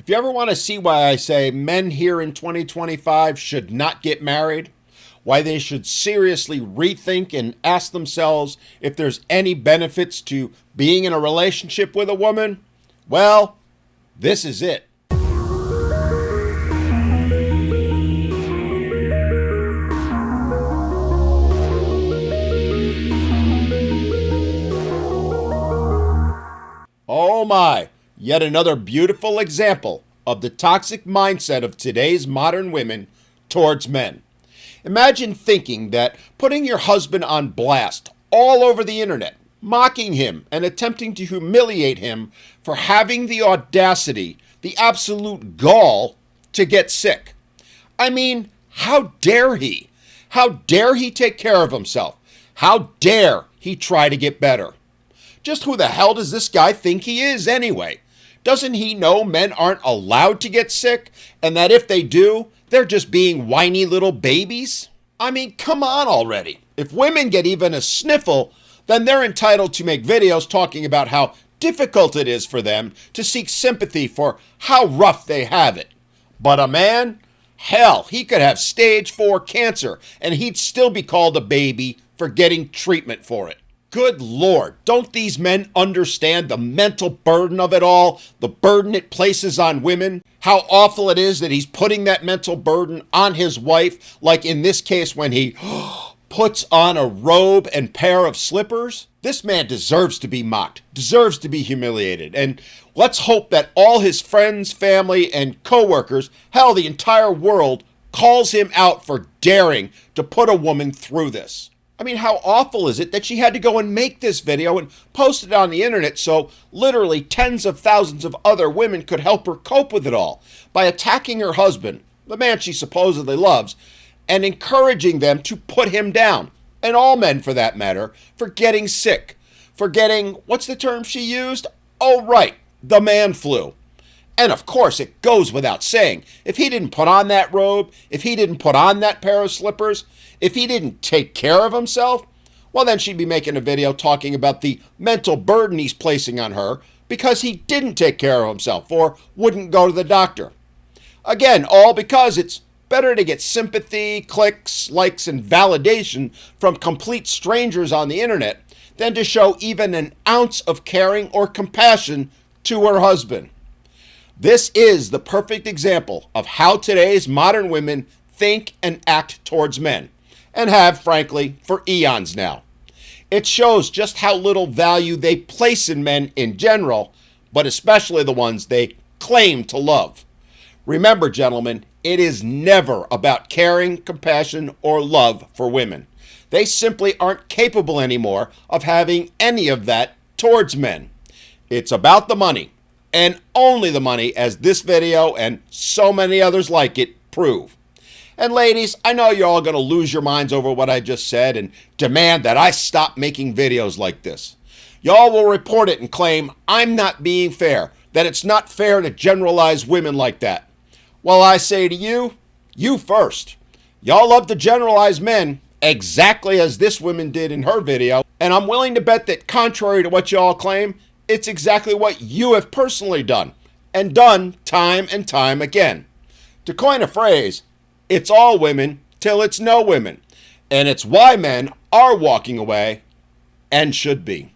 If you ever want to see why I say men here in 2025 should not get married, why they should seriously rethink and ask themselves if there's any benefits to being in a relationship with a woman, well, this is it. Oh my, yet another beautiful example of the toxic mindset of today's modern women towards men. Imagine thinking that putting your husband on blast all over the internet, mocking him and attempting to humiliate him for having the audacity, the absolute gall to get sick. I mean, how dare he? How dare he take care of himself? How dare he try to get better? Just who the hell does this guy think he is anyway? Doesn't he know men aren't allowed to get sick and that if they do, they're just being whiny little babies? I mean, come on already. If women get even a sniffle, then they're entitled to make videos talking about how difficult it is for them to seek sympathy for how rough they have it. But a man? Hell, he could have stage 4 cancer and he'd still be called a baby for getting treatment for it. Good Lord, don't these men understand the mental burden of it all, the burden it places on women? How awful it is that he's putting that mental burden on his wife, like in this case when he puts on a robe and pair of slippers? This man deserves to be mocked, deserves to be humiliated, and let's hope that all his friends, family, and co-workers, hell, the entire world, calls him out for daring to put a woman through this. I mean, how awful is it that she had to go and make this video and post it on the internet so literally tens of thousands of other women could help her cope with it all by attacking her husband, the man she supposedly loves, and encouraging them to put him down, and all men for that matter, for getting sick, for getting, what's the term she used? Oh, right, the man flu. And of course, it goes without saying, if he didn't put on that robe, if he didn't put on that pair of slippers, if he didn't take care of himself, well, then she'd be making a video talking about the mental burden he's placing on her because he didn't take care of himself or wouldn't go to the doctor. Again, all because it's better to get sympathy, clicks, likes, and validation from complete strangers on the internet than to show even an ounce of caring or compassion to her husband. This is the perfect example of how today's modern women think and act towards men, and have, frankly, for eons now. It shows just how little value they place in men in general, but especially the ones they claim to love. Remember, gentlemen, it is never about caring, compassion, or love for women. They simply aren't capable anymore of having any of that towards men. It's about the money. And only the money, as this video and so many others like it prove. And ladies, I know you're all going to lose your minds over what I just said and demand that I stop making videos like this. Y'all will report it and claim I'm not being fair, that it's not fair to generalize women like that. Well, I say to you, you first. Y'all love to generalize men exactly as this woman did in her video, and I'm willing to bet that contrary to what y'all claim, it's exactly what you have personally done, and done time and time again. To coin a phrase, it's all women till it's no women, and it's why men are walking away and should be.